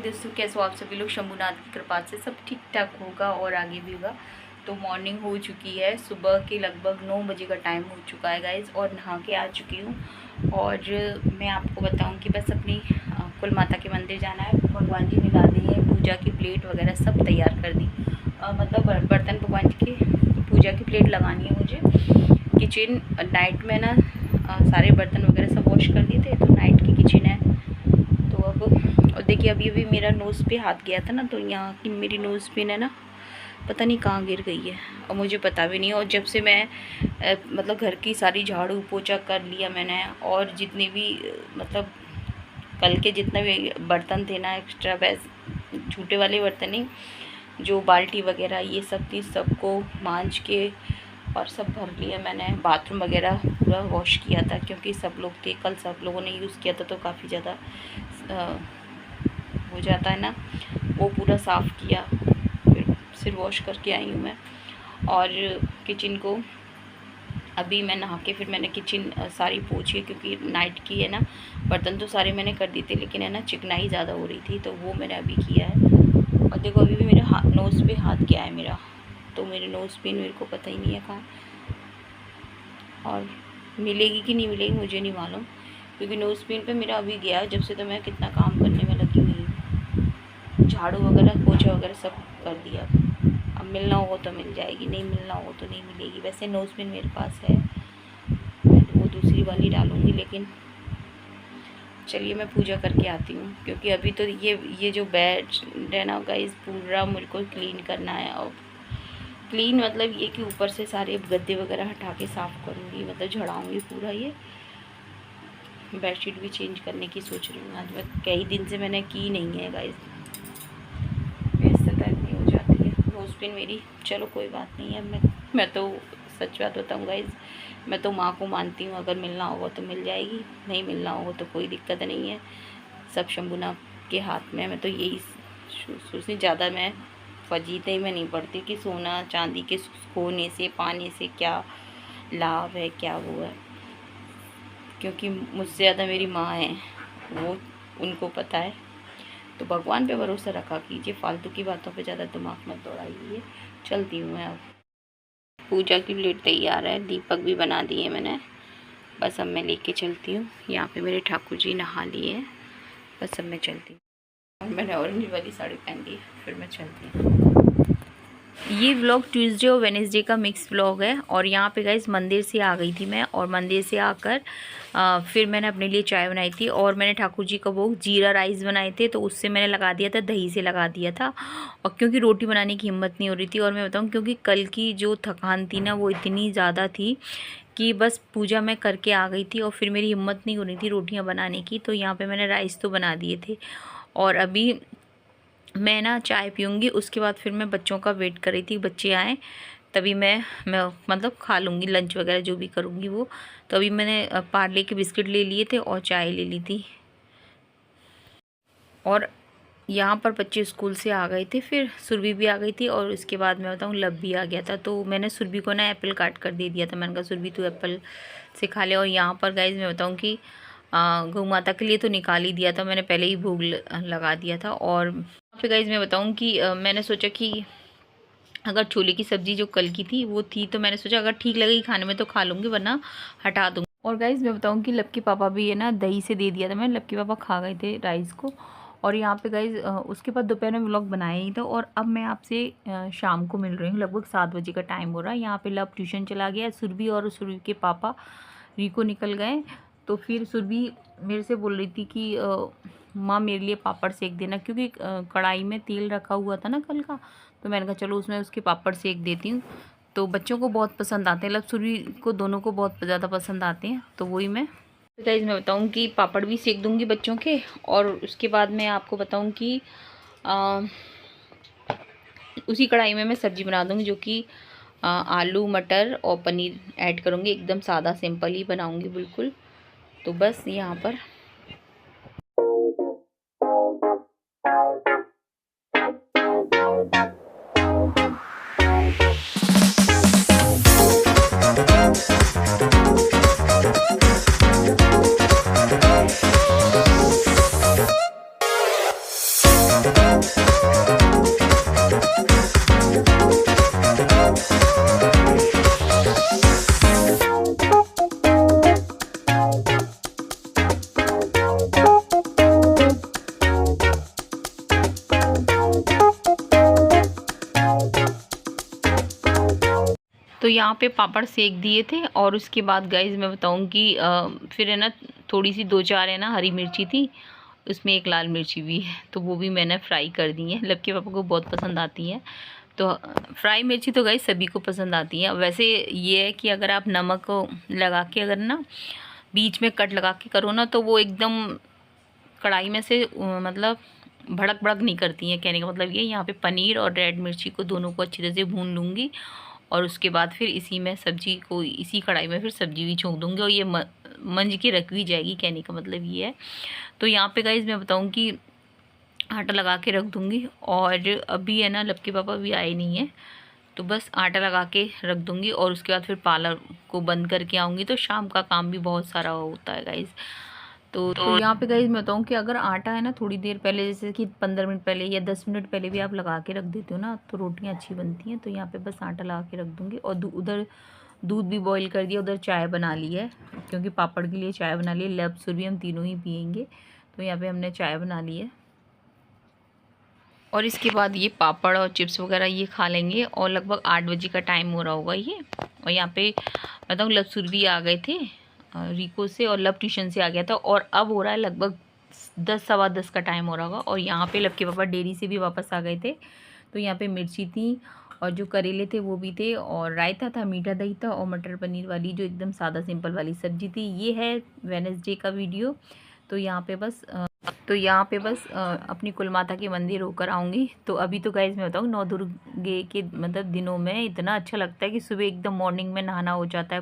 दोस्तों, कैसे हो आप सभी लोग। शंभुनाथ की कृपा से सब ठीक ठाक होगा और आगे भी होगा। तो मॉर्निंग हो चुकी है, सुबह के लगभग 9 बजे का टाइम हो चुका है गाइज, और नहा के आ चुकी हूँ। और मैं आपको बताऊँ कि बस अपनी कुल माता के मंदिर जाना है। भगवान जी ने ला दी है, पूजा की प्लेट वगैरह सब तैयार कर दी। मतलब बर्तन भगवान जी की पूजा की प्लेट लगानी है मुझे। किचन नाइट में ना सारे बर्तन वगैरह सब वॉश कर दिए थे, तो नाइट की किचन है। तो अब और देखिए, अभी मेरा नोज़ पे हाथ गया था ना, तो यहाँ की मेरी नोज़ पिन है ना, पता नहीं कहाँ गिर गई है और मुझे पता भी नहीं। और जब से मैं मतलब घर की सारी झाड़ू पोछा कर लिया मैंने, और जितने भी मतलब कल के जितने भी बर्तन थे ना, एक्स्ट्रा झूठे वाले बर्तन ही, जो बाल्टी वगैरह ये सब थी, सबको मांज के और सब भर लिया मैंने। बाथरूम वगैरह पूरा वॉश किया था, क्योंकि सब लोग थे कल, सब लोगों ने यूज़ किया था, तो काफ़ी ज़्यादा हो जाता है ना, वो पूरा साफ़ किया। फिर सिर वॉश करके आई हूँ मैं। और किचन को अभी मैं नहा के फिर मैंने किचन सारी पोछी, क्योंकि नाइट की है ना। बर्तन तो सारे मैंने कर दिए थे, लेकिन है ना चिकनाई ज़्यादा हो रही थी, तो वो मैंने अभी किया है। और देखो, अभी भी मेरे नोज़ पे हाथ गया है मेरा, तो मेरे नोज़ पिन मेरे को पता ही नहीं है कहाँ, और मिलेगी कि नहीं मिलेगी मुझे नहीं मालूम, क्योंकि नोज़ पिन पे मेरा अभी गया है। जब से तो मैं कितना काम करने में लगी हुई हूँ, झाड़ू वगैरह पोछा वगैरह सब कर दिया। अब मिलना हो तो मिल जाएगी, नहीं मिलना हो तो नहीं मिलेगी। वैसे नोज़ पिन मेरे पास है, मैं तो वो दूसरी वाली डालूँगी, लेकिन चलिए मैं पूजा करके आती हूँ। क्योंकि अभी तो ये जो बेड है ना गाइस, पूरा मुझे को क्लीन करना है। और क्लीन मतलब ये कि ऊपर से सारे गद्दे वगैरह हटा के साफ़ करूँगी, मतलब झड़ाऊँगी पूरा। ये बेडशीट भी चेंज करने की सोच रही हूँ आज मैं, कई दिन से मैंने की नहीं है गाइस, व्यस्तता इतनी हो जाती है। नोज़ पिन मेरी, चलो कोई बात नहीं है। मैं तो सच बात बताऊँ गाइस, मैं तो माँ को मानती हूँ। अगर मिलना होगा तो मिल जाएगी, नहीं मिलना होगा तो कोई दिक्कत नहीं है। सब शंभुनाथ के हाथ में। मैं तो यही सोचती, ज़्यादा मैं फजीते में नहीं पड़ती कि सोना चांदी के खोने से पाने से क्या लाभ है, क्या वो है। क्योंकि मुझसे ज़्यादा मेरी माँ है, वो उनको पता है। तो भगवान पे भरोसा रखा कीजिए, फालतू की बातों पे ज़्यादा दिमाग मत दौड़ाइए। चलती हूँ मैं अब। पूजा की प्लेट तैयार है, दीपक भी बना दिए मैंने, बस अब मैं लेके चलती हूँ। यहाँ पे मेरे ठाकुर जी नहा लिए हैं, बस अब मैं चलती हूँ। मैंने ऑरेंज वाली साड़ी पहन ली, फिर मैं चलती हूँ। ये व्लॉग ट्यूसडे और वेडनेसडे का मिक्स व्लॉग है। और यहाँ पे गाइस मंदिर से आ गई थी मैं, और मंदिर से आकर फिर मैंने अपने लिए चाय बनाई थी। और मैंने ठाकुर जी का वो जीरा राइस बनाए थे, तो उससे मैंने लगा दिया था, दही से लगा दिया था। और क्योंकि रोटी बनाने की हिम्मत नहीं हो रही थी, और मैं बताऊँ क्योंकि कल की जो थकान थी ना, वो इतनी ज़्यादा थी कि बस पूजा मैं करके आ गई थी, और फिर मेरी हिम्मत नहीं हो रही थी रोटियाँ बनाने की। तो यहाँ पर मैंने राइस तो बना दिए थे, और अभी मैं ना चाय पीऊँगी, उसके बाद फिर मैं बच्चों का वेट कर रही थी, बच्चे आए तभी मैं मतलब खा लूँगी लंच वगैरह जो भी करूँगी वो। तो अभी मैंने पार्ले के बिस्किट ले लिए थे और चाय ले ली थी। और यहाँ पर बच्चे स्कूल से आ गए थे, फिर सुरभि भी आ गई थी, और उसके बाद मैं बताऊँ लब भी आ गया था। तो मैंने सुरभि को ना एप्पल काट कर दे दिया था, मैंने कहा सुरभि तू एप्पल से खा ले। और यहाँ पर गाइज मैं बताऊँ कि गौ माता के लिए तो निकाल ही दिया था मैंने, पहले ही भोग लगा दिया था। और यहाँ पे गाइज मैं बताऊँ कि मैंने सोचा कि अगर छोले की सब्ज़ी जो कल की थी वो थी, तो मैंने सोचा अगर ठीक लगेगी खाने में तो खा लूँगी, वरना हटा दूँगी। और गाइज मैं बताऊँ कि लक्की पापा भी है ना, दही से दे दिया था मैंने, लक्की पापा खा गए थे राइस को। और यहाँ पे गाइज उसके बाद दोपहर में व्लॉग बनाया ही था। और अब मैं आपसे शाम को मिल रही हूँ, लगभग 7 बजे का टाइम हो रहा है। यहाँ पे लब ट्यूशन चला गया, सुरभि और सुरभि के पापा रिको निकल गए। तो फिर सुरभि मेरे से बोल रही थी कि माँ मेरे लिए पापड़ सेक देना, क्योंकि कढ़ाई में तेल रखा हुआ था ना कल का। तो मैंने कहा चलो उसमें उसके पापड़ सेक देती हूँ। तो बच्चों को बहुत पसंद आते हैं, मतलब सुरभि को दोनों को बहुत ज़्यादा पसंद आते हैं, तो वही मैं गाइस मैं बताऊँ कि पापड़ भी सेक दूँगी बच्चों के। और उसके बाद मैं आपको बताऊँ कि उसी कढ़ाई में मैं सब्ज़ी बना दूँगी, जो कि आलू मटर और पनीर ऐड करूँगी, एकदम सादा सिंपल ही बनाऊँगी बिल्कुल। तो बस यहाँ पर तो यहाँ पे पापड़ सेक दिए थे और उसके बाद गाइज मैं बताऊँ कि फिर है ना थोड़ी सी 2-4 है ना हरी मिर्ची थी, उसमें एक लाल मिर्ची भी है, तो वो भी मैंने फ्राई कर दी है। लव के पापा को बहुत पसंद आती है, तो फ्राई मिर्ची तो गाइज सभी को पसंद आती है। वैसे ये है कि अगर आप नमक लगा के अगर ना बीच में कट लगा के करो ना, तो वो एकदम कढ़ाई में से मतलब भड़क भड़क नहीं करती हैं। कहने का मतलब ये, यहाँ पे पनीर और रेड मिर्ची को दोनों को अच्छी तरह से भून लूँगी और उसके बाद फिर इसी में सब्जी को, इसी कढ़ाई में फिर सब्जी भी छोंक दूँगी और ये मंज के रख भी जाएगी। कहने का मतलब ये है। तो यहाँ पे गाइज मैं बताऊँ कि आटा लगा के रख दूँगी और अभी है ना लब के पापा भी आए नहीं है, तो बस आटा लगा के रख दूँगी और उसके बाद फिर पार्लर को बंद करके आऊँगी। तो शाम का काम भी बहुत सारा होता है गाइज़। तो यहाँ पे गाइज मैं बताऊँ कि अगर आटा है ना थोड़ी देर पहले, जैसे कि 15 मिनट पहले या 10 मिनट पहले भी आप लगा के रख देते हो ना, तो रोटियाँ अच्छी बनती हैं। तो यहाँ पे बस आटा लगा के रख दूँगी और उधर दूध भी बॉईल कर दिया, उधर चाय बना ली है, क्योंकि पापड़ के लिए चाय बना ली है। लब सुर भी हम तीनों ही पियेंगे, तो यहाँ पे हमने चाय बना ली है। और इसके बाद ये पापड़ और चिप्स वगैरह ये खा लेंगे और लगभग 8 बजे का टाइम हो रहा होगा ये। और यहाँ पे बताऊँ लब सुर भी आ गए थे रिको से और लब ट्यूशन से आ गया था और अब हो रहा है लगभग 10-10:15 का टाइम हो रहा होगा। और यहाँ पे लब के पापा डेयरी से भी वापस आ गए थे, तो यहाँ पे मिर्ची थी और जो करेले थे वो भी थे और रायता था, मीठा दही था और मटर पनीर वाली जो एकदम सादा सिंपल वाली सब्जी थी। ये है वेडनेसडे का वीडियो। तो यहाँ पे बस अपनी कुलमाता के मंदिर होकर आऊँगी। तो अभी तो गाइज मैं बताऊँ, 9 दुर्गे के मतलब दिनों में इतना अच्छा लगता है कि सुबह एकदम मॉर्निंग में नहाना हो जाता है।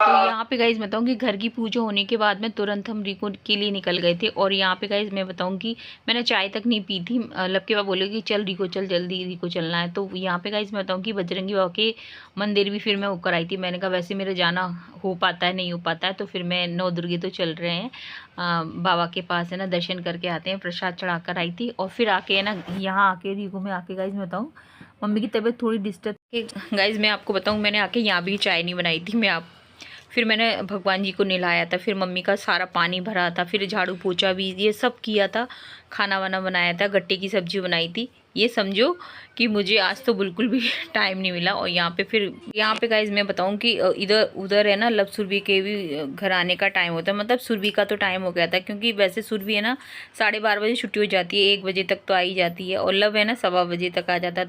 तो यहाँ पे गाइज मैं बताऊँ कि घर की पूजा होने के बाद में तुरंत हम रिको के लिए निकल गए थे। और यहाँ पे गाइज मैं बताऊँ कि मैंने चाय तक नहीं पी थी। लब के बाद बोले कि चल रिको चल, जल्दी रिको चलना है। तो यहाँ पे गाइज मैं बताऊँ कि बजरंगी बाबा के मंदिर भी फिर मैं होकर आई थी। मैंने कहा वैसे मेरा जाना हो पाता है नहीं हो पाता है, तो फिर मैं 9 दुर्गे तो चल रहे हैं बाबा के पास है ना, दर्शन करके आते हैं। प्रसाद चढ़ा कर आई थी और फिर आके है ना यहाँ आके रिको में आके गाइज मैं बताऊँ मम्मी की तबीयत थोड़ी डिस्टर्ब थी। गाइज मैं आपको बताऊँ, मैंने आके यहाँ भी चाय नहीं बनाई थी। फिर मैंने भगवान जी को नहलाया था, फिर मम्मी का सारा पानी भरा था, फिर झाड़ू पोछा भी ये सब किया था, खाना वाना बनाया था, गट्टे की सब्जी बनाई थी। ये समझो कि मुझे आज तो बिल्कुल भी टाइम नहीं मिला। और यहाँ पे गाइज मैं बताऊँ कि इधर उधर है ना लब सुरभि के भी घर आने का टाइम होता है। मतलब सुरभि का तो टाइम हो गया था, क्योंकि वैसे सुरभि है ना 12:30 बजे छुट्टी हो जाती है, 1 बजे तक तो आ ही जाती है और लब है ना 1:15 बजे तक आ जाता है।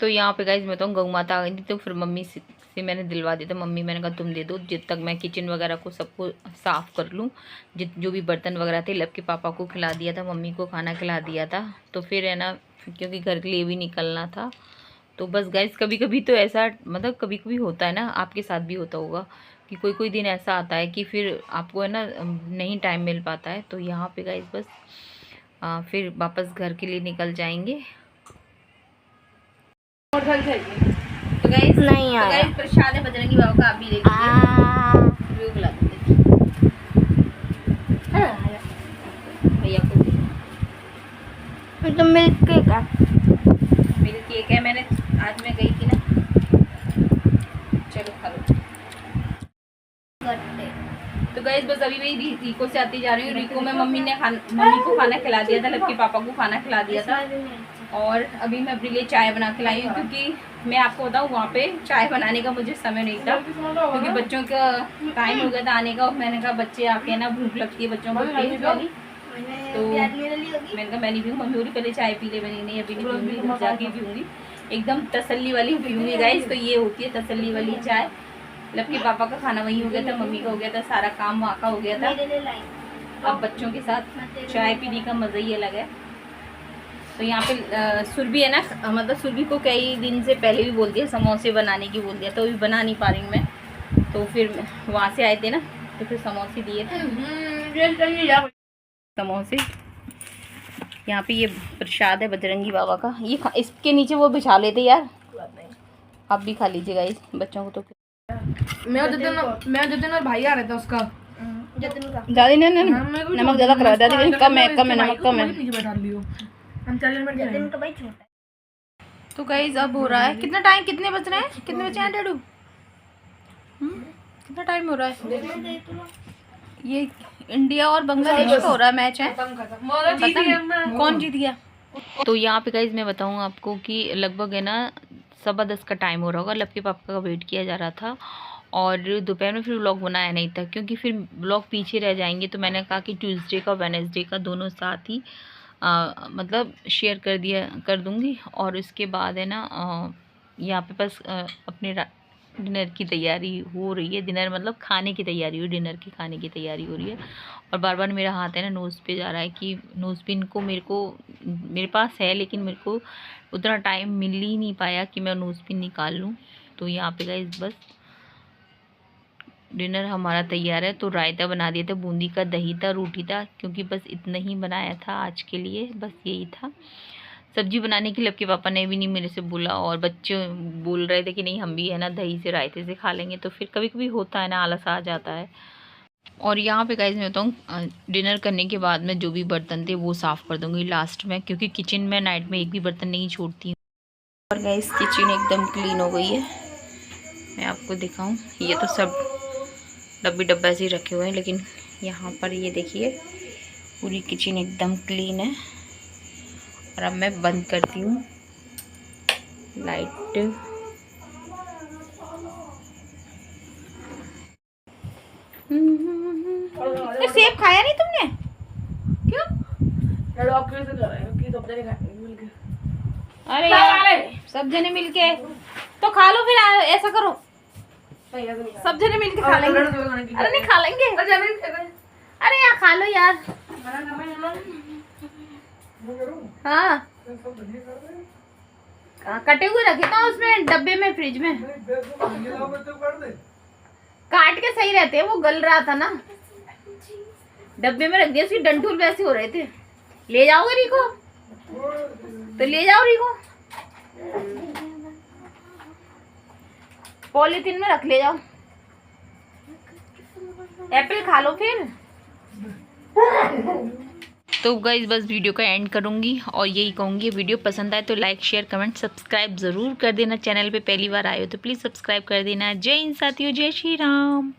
तो यहाँ पे गाइज मैं बताऊँ गौ माता आ गई थी, तो फिर मम्मी से मैंने दिलवा दिया था। मम्मी मैंने कहा तुम दे दो, जब तक मैं किचन वगैरह को सबको साफ़ कर लूँ, जो भी बर्तन वगैरह थे। लब के पापा को खिला दिया था, मम्मी को खाना खिला दिया था। तो फिर है ना, क्योंकि घर के लिए भी निकलना था। तो बस गाइज कभी कभी तो ऐसा मतलब कभी कभी होता है ना, आपके साथ भी होता होगा कि कोई कोई दिन ऐसा आता है कि फिर आपको है ना नहीं टाइम मिल पाता है। तो यहाँ पे गाइज बस फिर वापस घर के लिए निकल जाएंगे। और घर चाहिए तो गाइस नहीं आया। तो गाइस प्रसाद है बजरंगी बाबा का, आप भी देख लीजिए। वीडियो बुला देते हैं भैया को। तो मिल्क केक है, मैंने आज मैं गई थी ना, चलो खा लो। तो गाइस बस अभी मैं रिको से आती जा रही हूँ। रिको में मम्मी को खाना खिला दिया था, लड़के पापा को खाना खिला दिया था और अभी मैं अपने लिए चाय बना के लाई हूँ। क्योंकि मैं आपको बताऊँ वहाँ पे चाय बनाने का मुझे समय नहीं था, क्योंकि बच्चों का टाइम हो गया था आने का। और मैंने कहा बच्चे आके ना भूख लगती है बच्चों को तेज वाली, तो मैंने कहा मैं नहीं पीऊँ। मम्मी बोली पहले चाय पी ले। मैंने नहीं अभी नहीं पीऊँगी, घर जाके पीऊँगी, एकदम तसल्ली वाली पीऊँगी गाइस। तो ये होती है तसल्ली वाली चाय। लड़के पापा का खाना वहीं हो गया था, मम्मी का हो गया था, सारा काम वहाँ का हो गया था। अब बच्चों के साथ चाय पीने का मज़ा ही अलग है। तो यहाँ पे सुरभि है ना, मतलब सुरभि को कई दिन से पहले भी बोल दिया समोसे बनाने की, बोल दिया, तो अभी बना नहीं पा रही हूँ मैं। तो फिर वहाँ से आए थे ना, तो फिर समोसे दिए थे। समोसे यहाँ पे ये प्रसाद है बजरंगी बाबा का, ये इसके नीचे वो बिछा लेते यार। आप भी खा लीजिएगा इस बच्चों को तो। जतिन और भाई आ रहे थे उसका जतिन का दादी ने नमक ज़्यादा करा दादी कम है नमक कम है। जतिन का भाई छोटा। तो गाइस अब हो रहा है कितना टाइम, कितने बज रहे हैं, कितने बजे हैं डेडू? कितना टाइम हो रहा है? ये इंडिया और बांग्लादेश का हो रहा है मैच है। कौन जीत गया? तो यहाँ पे गाइस मैं बताऊँ आपको कि लगभग है ना 10:15 का टाइम हो रहा होगा। लव के पापा का वेट किया जा रहा था और दोपहर में फिर व्लॉग बनाया नहीं था क्योंकि फिर व्लॉग पीछे रह जाएंगे। तो मैंने कहा कि ट्यूसडे का वेडनेसडे का दोनों साथ ही मतलब शेयर कर दूँगी। और उसके बाद है ना यहाँ पे बस अपने डिनर की तैयारी हो रही है। डिनर मतलब खाने की तैयारी हो, डिनर की खाने की तैयारी हो रही है। और बार बार मेरा हाथ है ना नोज़ पे जा रहा है कि नोज़ पिन को मेरे पास है लेकिन मेरे को उतना टाइम मिल ही नहीं पाया कि मैं नोज़ पिन निकाल लूँ। तो यहाँ पे गाइस बस डिनर हमारा तैयार है। तो रायता बना दिया था, बूंदी का, दही था, रोटी था, क्योंकि बस इतना ही बनाया था आज के लिए, बस यही था। सब्जी बनाने के लिए आपके पापा ने भी नहीं मेरे से बोला और बच्चे बोल रहे थे कि नहीं हम भी है ना दही से रायते से खा लेंगे। तो फिर कभी कभी होता है ना, आलस आ जाता है। और यहाँ पे गाइस मैं बताऊँ डिनर करने के बाद में जो भी बर्तन थे वो साफ़ कर दूँगी लास्ट में, क्योंकि किचन में नाइट में एक भी बर्तन नहीं छोड़ती हूँ। और गाइस किचन एकदम क्लीन हो गई है। मैं आपको दिखाऊँ, ये तो सब डब्बे डब्बे ऐसे ही रखे हुए हैं, लेकिन यहाँ पर ये देखिए पूरी किचन एकदम क्लीन है। और अब मैं बंद करती हूँ लाइट। सेब खाया नहीं तुमने? क्यों? अरे यार सब जने मिलके तो खा लो। फिर ऐसा करो सब जने मिलके खा लेंगे। अरे नहीं खा लेंगे, अरे यार खा लो यार। हाँ कटे हुए रखे था उसमें डब्बे में, फ्रिज में काट के सही रहते हैं। वो गल रहा था ना, डब्बे में रख दिया, उसकी डंठल वैसे हो रहे थे। ले जाओगे रिको? तो ले जाओ रिको, पॉलीथीन में रख ले जाओ। एप्पल खा लो फिर। तो गाइस बस वीडियो का एंड करूँगी और यही कहूँगी, वीडियो पसंद आए तो लाइक शेयर कमेंट सब्सक्राइब ज़रूर कर देना। चैनल पे पहली बार आए हो तो प्लीज़ सब्सक्राइब कर देना। जय हिंद साथियों, जय श्री राम।